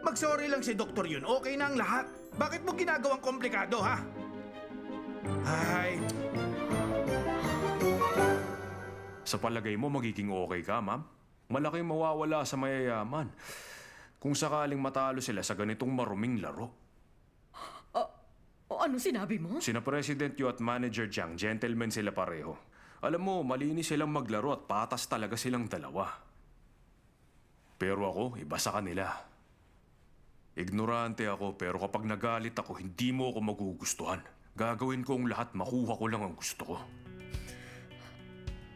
Mag-sorry lang si Doktor Yun, okay na ang lahat. Bakit mo ginagawang komplikado, ha? Ay... Sa palagay mo, magiging okay ka, ma'am? Malaking mawawala sa mayayaman kung sakaling matalo sila sa ganitong maruming laro. Ano sinabi mo? Sina President Yu at Manager Jiang, gentlemen sila pareho. Alam mo, malinis silang maglaro at patas talaga silang dalawa. Pero ako, iba sa kanila. Ignorante ako, pero kapag nagalit ako, hindi mo ako magugustuhan. Gagawin ko ang lahat, makuha ko lang ang gusto ko.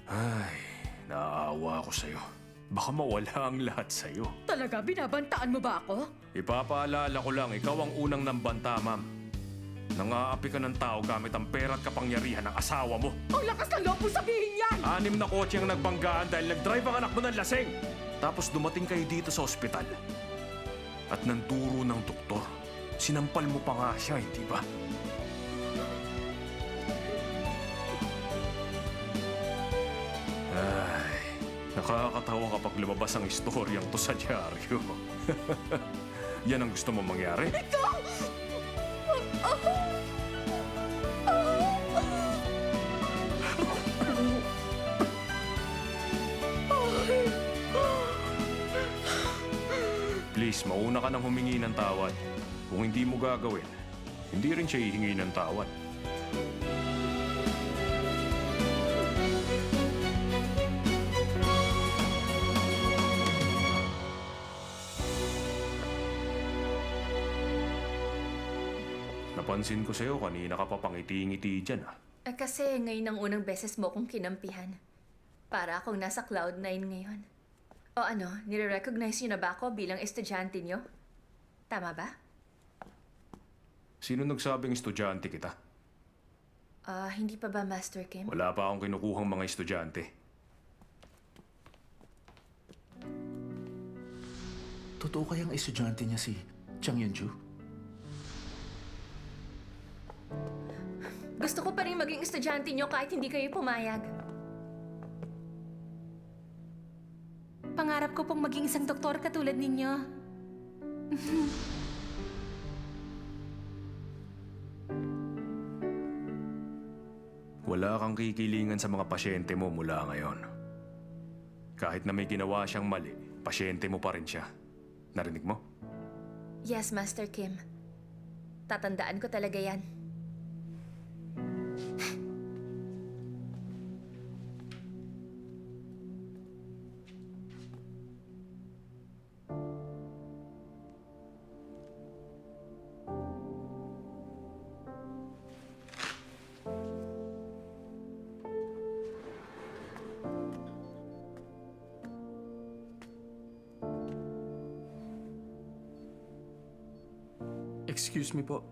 Ay, naaawa ako sa'yo. Baka mawala ang lahat sa'yo. Talaga, binabantaan mo ba ako? Ipapaalala ko lang, ikaw ang unang nambanta, ma'am. Nangaapi ka ng tao gamit ang pera at kapangyarihan ng asawa mo. Ang lakas ng loob mo sabihin yan! 6 na kotse ang nagbanggaan dahil nag-drive ang anak mo ng lasing. Tapos dumating kayo dito sa ospital. At nanturo ng doktor. Sinampal mo pa nga siya, hindi ba? Ay, nakakatawa kapag lumabas ang istoryang to sa dyaryo. Yan ang gusto mo mangyari? Ikaw! Please, mauna ka nang humingi ng tawad. Kung hindi mo gagawin, hindi rin siya hihingi ng tawad. Napansin ko sa'yo, kanina ka pa pangiti-ngiti dyan ah. Kasi ngayon ang unang beses mo akong kinampihan. Para akong nasa Cloud9 ngayon. O ano, nire-recognize niyo na ba ako bilang estudyante niyo? Tama ba? Sino nagsabing estudyante kita? Hindi pa ba, Master Kim? Wala pa akong kinukuhang mga estudyante. Totoo kayang estudyante niya si Chang Yunju? Gusto ko pa rin maging estudyante niyo kahit hindi kayo pumayag. Pangarap ko pong maging isang doktor katulad ninyo. Wala kang kikilingan sa mga pasyente mo mula ngayon. Kahit na may ginawa siyang mali, pasyente mo pa rin siya. Narinig mo? Yes, Master Kim. Tatandaan ko talaga yan. Excuse me po.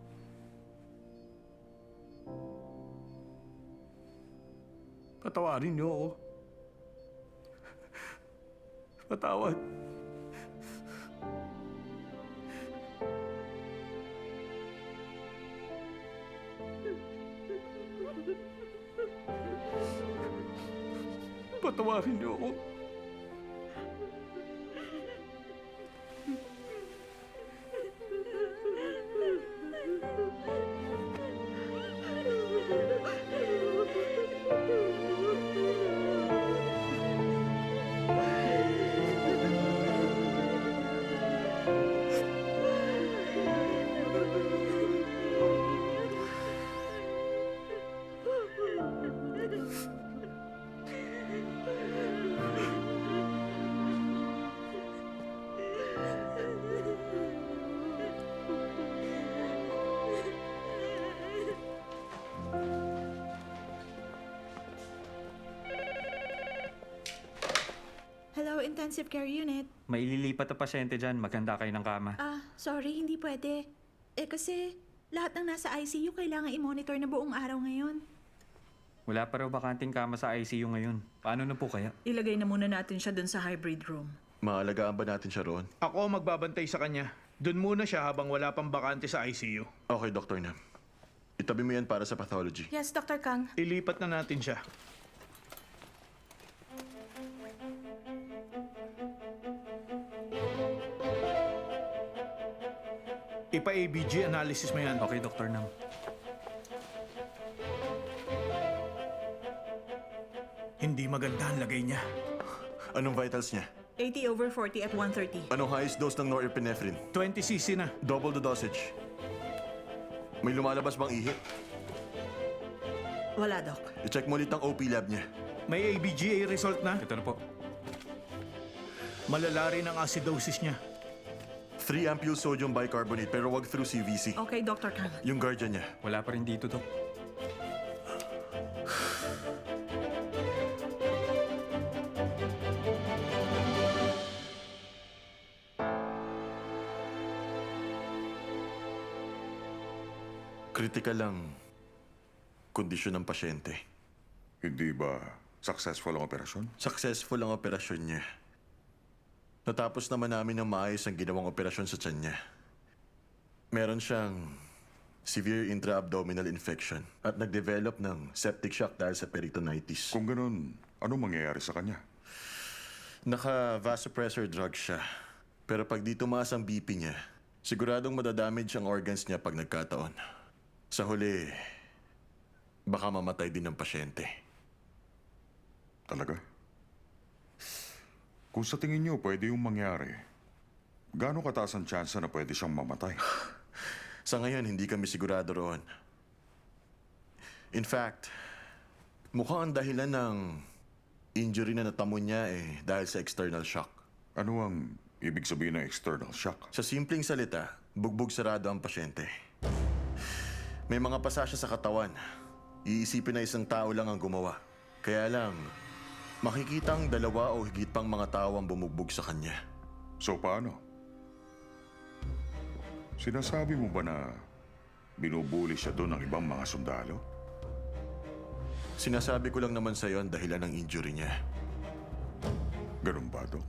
Patawarin niyo ako. Patawad. Patawarin niyo ako. Hello, intensive care unit. May ililipat na pasyente dyan. Maganda kayo ng kama. Sorry, hindi pwede. Kasi lahat ng nasa ICU kailangan i-monitor na buong araw ngayon. Wala pa raw bakanting kama sa ICU ngayon. Paano na po kaya? Ilagay na muna natin siya dun sa hybrid room. Maalagaan ba natin siya roon? Ako ang magbabantay sa kanya. Doon muna siya habang wala pang bakante sa ICU. Okay, Dr. Nam. Itabi mo yan para sa pathology. Yes, Dr. Kang. Ilipat na natin siya. Ipa-ABG analysis mo yan. Okay, Dr. Nam. Hindi maganda ang lagay niya. Anong vitals niya? 80/40 at 130. Anong highest dose ng norepinephrine? 20 cc na. Double the dosage. May lumalabas bang ihi? Wala, Doc. I-check mo ulit ang OP lab niya. May ABGA result na. Ito na po. Malala rin ang acidosis niya. 3 ampules sodium bicarbonate pero wag through CVC. Okay, Dr. Kang. Yung guardian niya. Wala pa rin dito, Dok. Critical lang kondisyon ng pasyente. Hindi ba successful ang operasyon? Successful ang operasyon niya. Natapos naman namin ng maayos ang ginawang operasyon sa tiyan niya. Meron siyang severe intra-abdominal infection at nag-develop ng septic shock dahil sa peritonitis. Kung ganun, anong mangyayari sa kanya? Naka-vasopressor drug siya. Pero pag di tumaas ang BP niya, siguradong madadamage ang organs niya pag nagkataon. Sa huli, baka mamatay din ng pasyente. Talaga? Kung sa tingin niyo pwede yung mangyari, gaano kataas ang tsansa na pwede siyang mamatay? Sa ngayon, hindi kami sigurado roon. In fact, mukhang ang dahilan ng injury na natamo niya dahil sa external shock. Ano ang ibig sabihin ng external shock? Sa simpleng salita, bugbog sarado ang pasyente. May mga pasasya sa katawan. Iisipin na isang tao lang ang gumawa. Kaya lang, makikita ang dalawa o higit pang mga tao ang bumugbog sa kanya. So paano? Sinasabi mo ba na binubuli siya doon ng ibang mga sundalo? Sinasabi ko lang naman sa iyo ang dahilan ng injury niya. Ganun ba, Dok?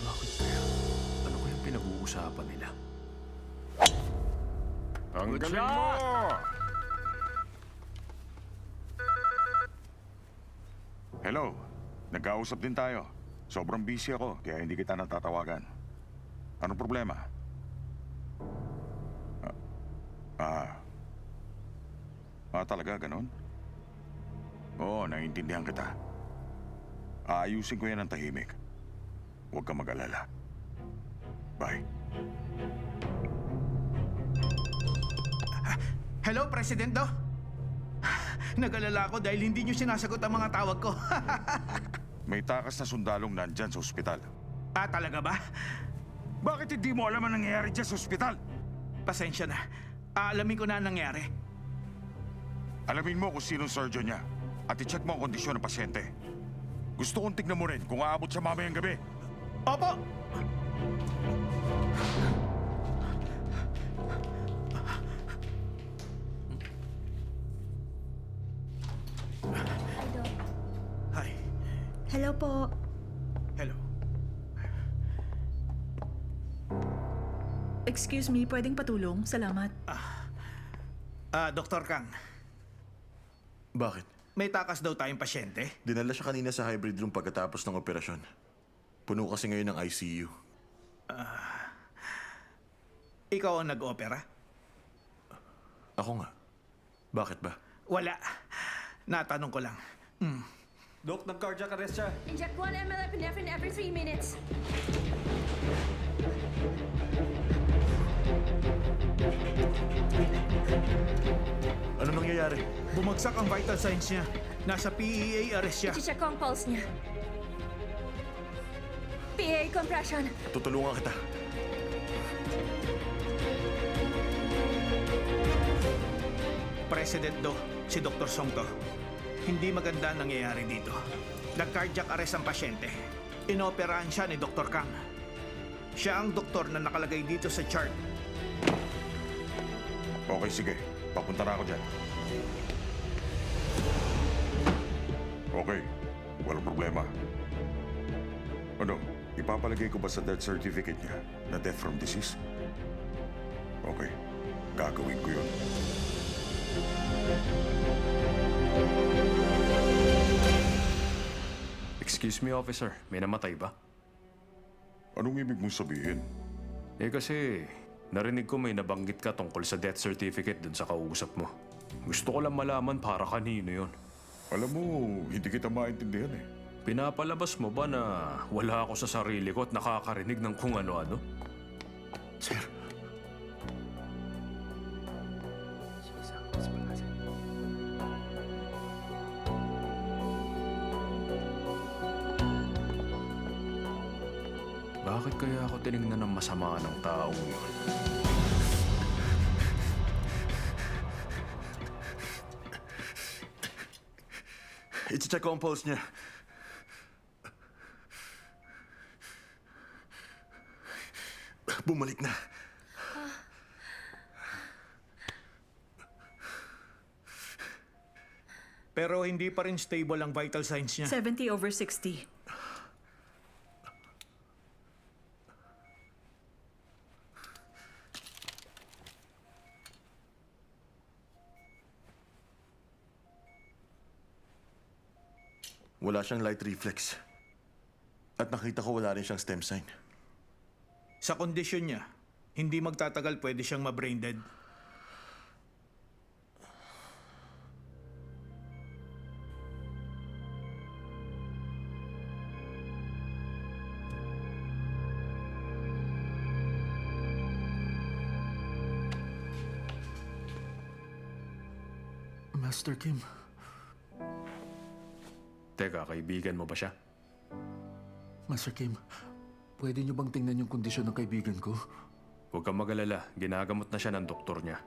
Bakit kaya? Ano kayang pinag-uusapan nila? Ang galing mo! Hello, nagkausap din tayo. Sobrang busy ako, kaya hindi kita natatawagan. Anong problema? Talaga, ganon? Oo, naiintindihan kita. Aayusin ko yan ng tahimik. Huwag kang mag-alala. Bye. Hello, President Do? Nag-alala ako dahil hindi niyo sinasagot ang mga tawag ko. May takas na sundalong nandyan sa ospital. Talaga ba? Bakit hindi mo alam ang nangyayari dyan sa ospital? Pasensya na. Aalamin ko na ang nangyari. Alamin mo kung sinong surgeon niya at i-check mo ang kondisyon ng pasyente. Gusto kong tignan mo rin kung aabot siya mamayang gabi. Opo! Hi. Hello po. Hello. Excuse me, pwedeng patulong? Salamat. Dr. Kang, Bakit? may takas daw tayong pasyente. Dinala siya kanina sa hybrid room pagkatapos ng operasyon. Puno kasi ngayon ng ICU. Ikaw ang nag-opera? Ako nga. Bakit ba? Wala. Natanong ko lang. Dok, nag-cardiac arrest siya. Inject 1 ml epinephrine every 3 minutes. Ano nangyayari? Bumagsak ang vital signs niya. Nasa PEA arrest siya. I-check ko ang pulse niya. PA compression. Tutulungan kita. President Do, si Dr. Song to. Hindi maganda ang nangyayari dito. Nag-cardiac arrest ang pasyente. Inoperahan siya ni Dr. Kang. Siya ang doktor na nakalagay dito sa chart. Okay, sige. Papunta na ako dyan. Okay. Walang problema. Ano? Ipapalagay ko ba sa death certificate niya na death from disease? Okay. Gagawin ko yun. Excuse me, officer. May namatay ba? Anong ibig mong sabihin? Kasi narinig ko may nabanggit ka tungkol sa death certificate dun sa kausap mo. Gusto ko lang malaman para kanino yun. Alam mo, hindi kita maintindihan eh. Pinapalabas mo ba na wala ako sa sarili ko at nakakarinig ng kung ano-ano? Sir. Bakit kaya ako tinignan ng masama ng taong yun? I-check ko ang pulse niya. Bumalik na. Pero hindi pa rin stable ang vital signs niya. 70/60. Wala siyang light reflex. At nakita ko wala rin siyang stem sign. Sa kondisyon niya, hindi magtatagal pwede siyang ma-brain dead. Master Kim. Teka, kaibigan mo ba siya? Master Kim, pwede niyo bang tingnan yung kondisyon ng kaibigan ko? Huwag kang mag-alala, ginagamot na siya ng doktor niya.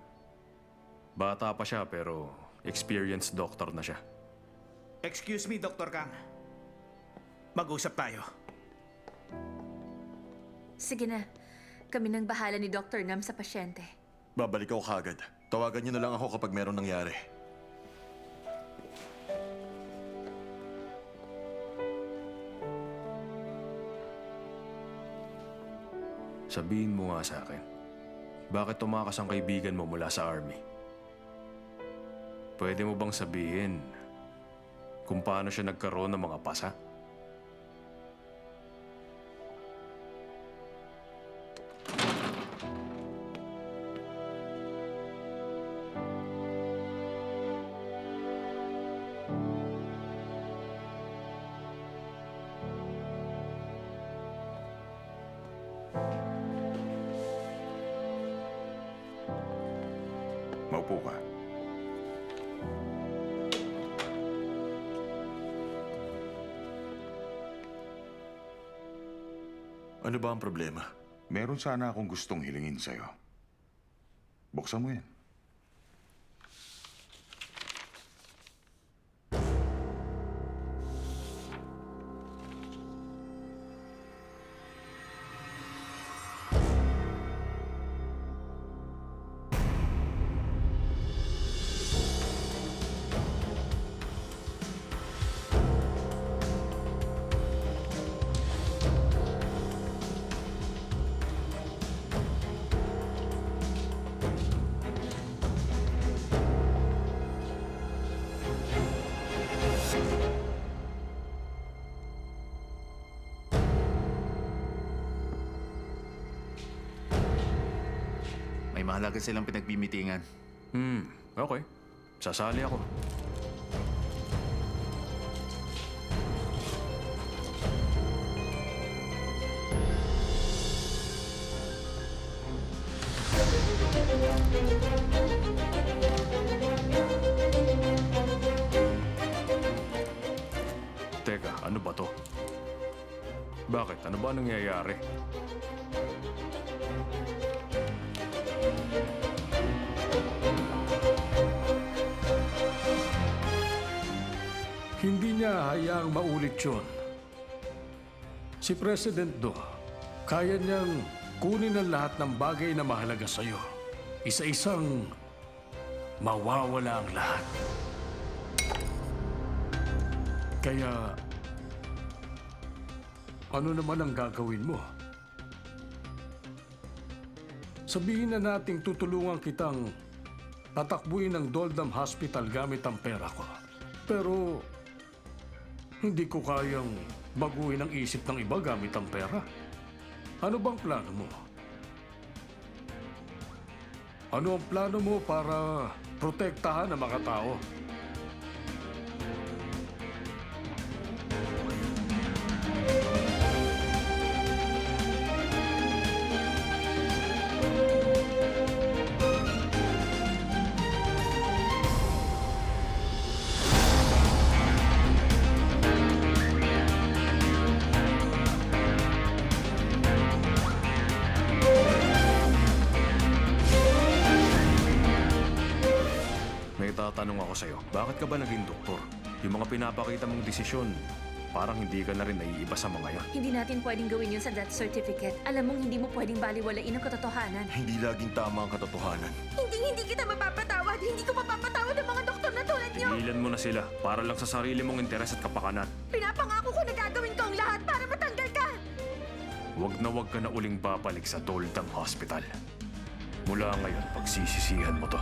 Bata pa siya pero experienced doctor na siya. Excuse me, Dr. Kang. Mag-usap tayo. Sige na. Kami nang bahala ni Dr. Nam sa pasyente. Babalik ako kagad. Tawagan niyo na lang ako kapag meron nangyari. Sabihin mo nga sa akin, bakit tumakas ang kaibigan mo mula sa army? Pwede mo bang sabihin kung paano siya nagkaroon ng mga pasa? Maupo ka. Ano ba ang problema? Meron sana akong gustong hilingin sa'yo. Buksan mo yan. May mahalaga silang pinagmimitingan. Okay. Sasali ako. Teka, ano ba to? Bakit? Ano ba nangyayari? Hindi niya hayaang maulit yun. Si President Do, kaya niyang kunin ang lahat ng bagay na mahalaga sa'yo. Isa-isang mawawala ang lahat. Kaya, ano naman ang gagawin mo? Sabihin na nating tutulungan kitang tatakbuhin ang Doldam Hospital gamit ang pera ko. Pero, hindi ko kayang baguhin ang isip ng iba gamit ang pera. Ano bang plano mo? Ano ang plano mo para protektahan ang mga tao? Tatanong ako sa'yo, bakit ka ba naging doktor? Yung mga pinapakita mong desisyon, parang hindi ka na rin naiiba sa mga yan. Hindi natin pwedeng gawin yun sa death certificate. Alam mong hindi mo pwedeng baliwalain ang katotohanan. Hindi laging tama ang katotohanan. Hindi kita mapapatawad. Hindi ko mapapatawad ang mga doktor na tulad niyo. Tigilan mo na sila para lang sa sarili mong interes at kapakanan. Pinapangako ko na gagawin ko ang lahat para matanggal ka. Huwag ka na uling babalik sa Doldam Hospital. Mula ngayon, pagsisisihan mo to.